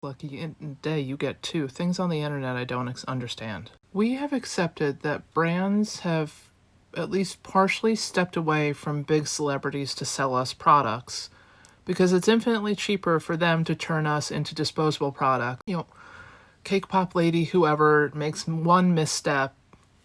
Lucky in a day you get two things on the internet I don't understand. We have accepted that brands have at least partially stepped away from big celebrities to sell us products because it's infinitely cheaper for them to turn us into disposable product. Cake Pop Lady, whoever makes one misstep,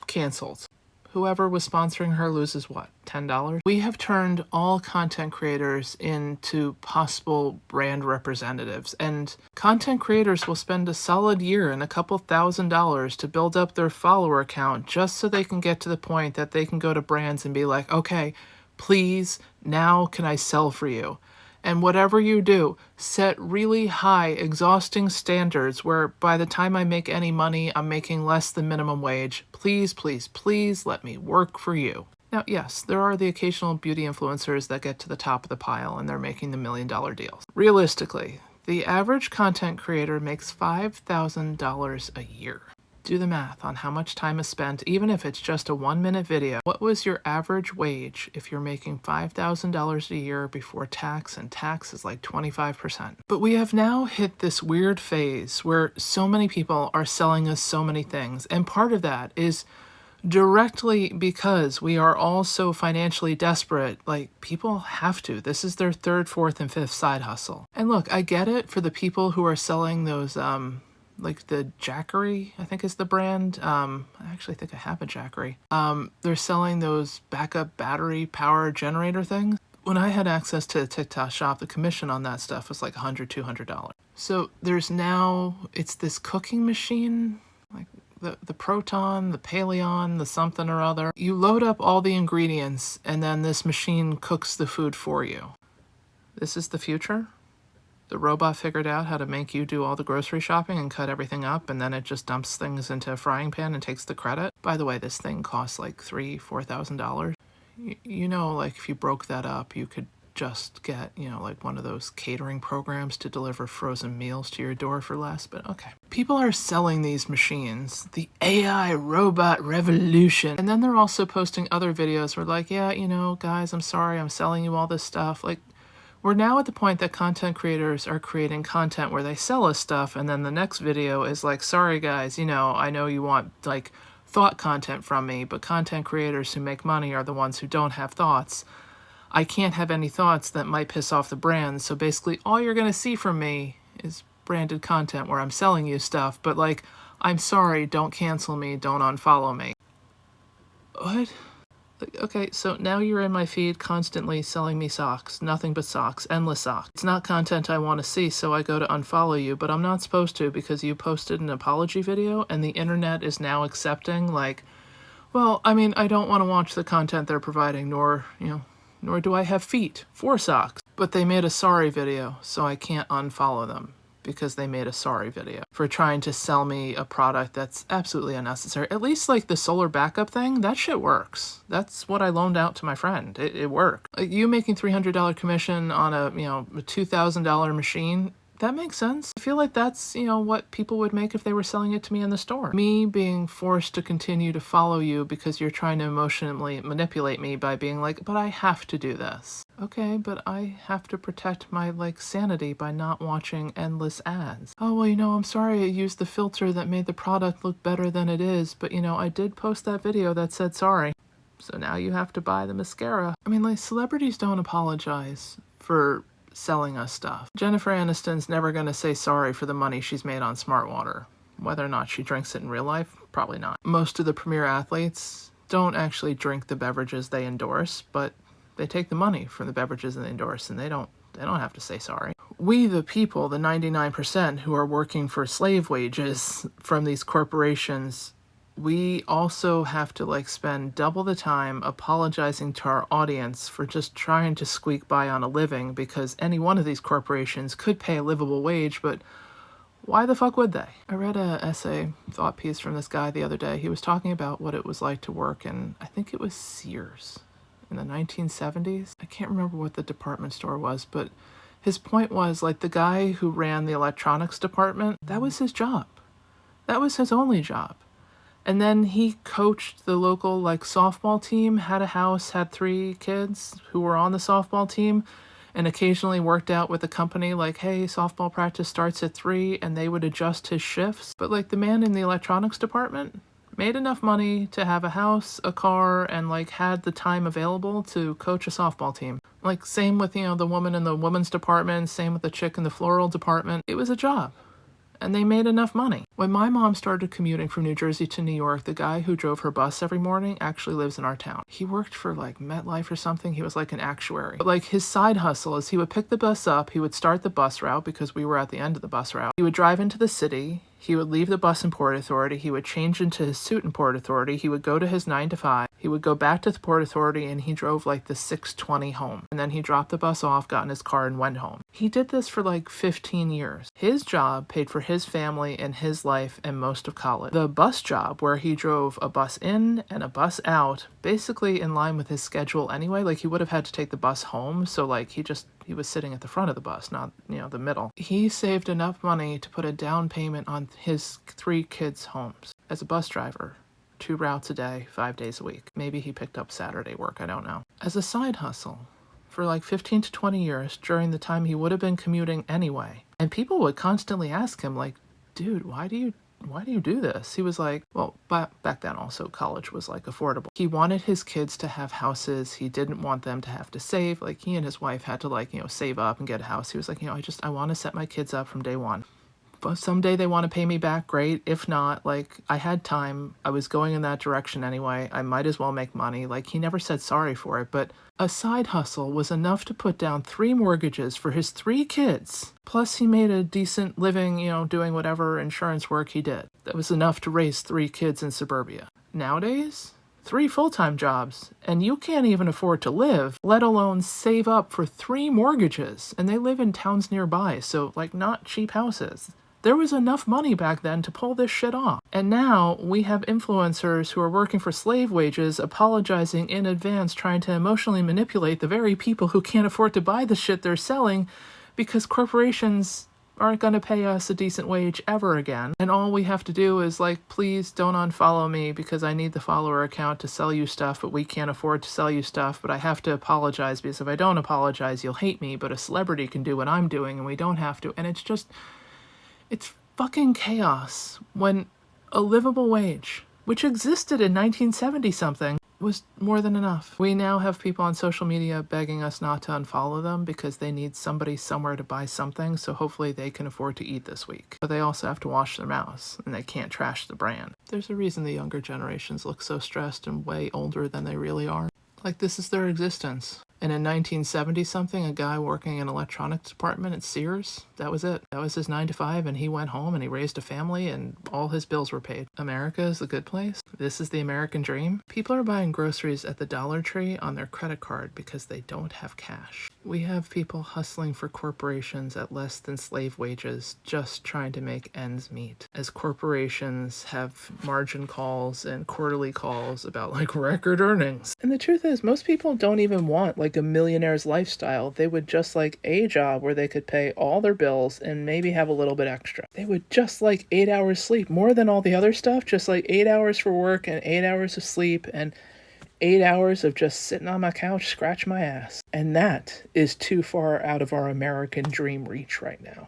canceled. Whoever was sponsoring her loses what, $10? We have turned all content creators into possible brand representatives, and content creators will spend a solid year and a couple $1,000s to build up their follower count just so they can get to the point that they can go to brands and be like, okay, please, now can I sell for you? And whatever you do, set really high, exhausting standards where by the time I make any money, I'm making less than minimum wage. Please, please, please let me work for you. Now, yes, there are the occasional beauty influencers that get to the top of the pile and they're making the $1 million deals. Realistically, the average content creator makes $5,000 a year. Do the math on how much time is spent, even if it's just a 1-minute video. What was your average wage if you're making $5,000 a year before tax, and tax is like 25%? But we have now hit this weird phase where so many people are selling us so many things, and part of that is directly because we are all so financially desperate. Like, people have to. This is their third, fourth, and fifth side hustle. And look, I get it for the people who are selling those, like the Jackery, I think is the brand. I actually think I have a Jackery. They're selling those backup battery power generator things. When I had access to the TikTok shop, the commission on that stuff was like $100, $200. So there's now, it's this cooking machine, like the Proton, the Paleon, the something or other. You load up all the ingredients and then this machine cooks the food for you. This is the future? The robot figured out how to make you do all the grocery shopping and cut everything up, and then it just dumps things into a frying pan and takes the credit. By the way, this thing costs like $3,000, $4,000. Like if you broke that up, you could just get, like one of those catering programs to deliver frozen meals to your door for less, but okay. People are selling these machines, the AI robot revolution. And then they're also posting other videos where like, yeah, guys, I'm sorry, I'm selling you all this stuff. Like, we're now at the point that content creators are creating content where they sell us stuff, and then the next video is like, sorry guys, I know you want like thought content from me, but content creators who make money are the ones who don't have thoughts. I can't have any thoughts that might piss off the brands, so basically all you're going to see from me is branded content where I'm selling you stuff, but like, I'm sorry, don't cancel me, don't unfollow me. What? Okay, so now you're in my feed constantly selling me socks. Nothing but socks. Endless socks. It's not content I want to see, so I go to unfollow you, but I'm not supposed to because you posted an apology video and the internet is now accepting, like, well, I mean, I don't want to watch the content they're providing, nor do I have feet for socks. But they made a sorry video, so I can't unfollow them because they made a sorry video for trying to sell me a product that's absolutely unnecessary. At least like the solar backup thing, that shit works. That's what I loaned out to my friend. It worked. Like, you making $300 commission on a $2,000 machine, that makes sense. I feel like that's, what people would make if they were selling it to me in the store. Me being forced to continue to follow you because you're trying to emotionally manipulate me by being like, but I have to do this. Okay, but I have to protect my, sanity by not watching endless ads. Oh, well, I'm sorry I used the filter that made the product look better than it is, but, I did post that video that said sorry. So now you have to buy the mascara. I mean, celebrities don't apologize for selling us stuff. Jennifer Aniston's never going to say sorry for the money she's made on Smart Water. Whether or not she drinks it in real life, probably not. Most of the premier athletes don't actually drink the beverages they endorse, but they take the money from the beverages they endorse, and they don't have to say sorry. We, the people, the 99% who are working for slave wages from these corporations, we also have to spend double the time apologizing to our audience for just trying to squeak by on a living, because any one of these corporations could pay a livable wage, but why the fuck would they? I read a essay thought piece from this guy the other day. He was talking about what it was like to work in, I think it was Sears in the 1970s. I can't remember what the department store was, but his point was the guy who ran the electronics department, that was his job. That was his only job. And then he coached the local softball team, had a house, had 3 kids who were on the softball team, and occasionally worked out with a company like, hey, softball practice starts at 3, and they would adjust his shifts. But like the man in the electronics department made enough money to have a house, a car, and like had the time available to coach a softball team. Like same with, the woman in the women's department, same with the chick in the floral department. It was a job. And they made enough money. When my mom started commuting from New Jersey to New York, the guy who drove her bus every morning actually lives in our town. He worked for like MetLife or something. He was like an actuary. But like his side hustle is he would pick the bus up, he would start the bus route because we were at the end of the bus route. He would drive into the city, he would leave the bus in Port Authority, he would change into his suit in Port Authority, he would go to his 9 to 5, he would go back to the Port Authority, and he drove like the 6:20 home. And then he dropped the bus off, got in his car, and went home. He did this for like 15 years. His job paid for his family and his life and most of college. The bus job, where he drove a bus in and a bus out, basically in line with his schedule anyway, like he would have had to take the bus home, so like he was sitting at the front of the bus, not, the middle. He saved enough money to put a down payment on his 3 kids' homes as a bus driver. 2 routes a day, 5 days a week. Maybe he picked up Saturday work, I don't know. As a side hustle, for like 15 to 20 years during the time he would have been commuting anyway. And people would constantly ask him, like, dude, why do you do this? He was like, well, back then also college was like affordable. He wanted his kids to have houses. He didn't want them to have to save. Like he and his wife had to like, save up and get a house. He was like, I want to set my kids up from day one. But someday they want to pay me back, great. If not, like I had time. I was going in that direction anyway. I might as well make money. Like he never said sorry for it, but a side hustle was enough to put down 3 mortgages for his 3 kids. Plus he made a decent living, doing whatever insurance work he did. That was enough to raise 3 kids in suburbia. Nowadays, 3 full-time jobs, and you can't even afford to live, let alone save up for 3 mortgages. And they live in towns nearby, so like not cheap houses. There was enough money back then to pull this shit off. And now we have influencers who are working for slave wages apologizing in advance, trying to emotionally manipulate the very people who can't afford to buy the shit they're selling because corporations aren't going to pay us a decent wage ever again. And all we have to do is like, please don't unfollow me because I need the follower account to sell you stuff, but we can't afford to sell you stuff, but I have to apologize because if I don't apologize, you'll hate me, but a celebrity can do what I'm doing and we don't have to. And it's fucking chaos when a livable wage, which existed in 1970-something, was more than enough. We now have people on social media begging us not to unfollow them because they need somebody somewhere to buy something, so hopefully they can afford to eat this week. But they also have to wash their mouths, and they can't trash the brand. There's a reason the younger generations look so stressed and way older than they really are. Like this is their existence. And in 1970-something, a guy working in electronics department at Sears, that was it. That was his 9 to 5, and he went home and he raised a family and all his bills were paid. America is the good place. This is the American dream. People are buying groceries at the Dollar Tree on their credit card because they don't have cash. We have people hustling for corporations at less than slave wages, just trying to make ends meet. As corporations have margin calls and quarterly calls about like record earnings. And the truth is, most people don't even want like a millionaire's lifestyle. They would just like a job where they could pay all their bills and maybe have a little bit extra. They would just like 8 hours sleep, more than all the other stuff, just like 8 hours for work and 8 hours of sleep and 8 hours of just sitting on my couch, scratch my ass. And that is too far out of our American dream reach right now.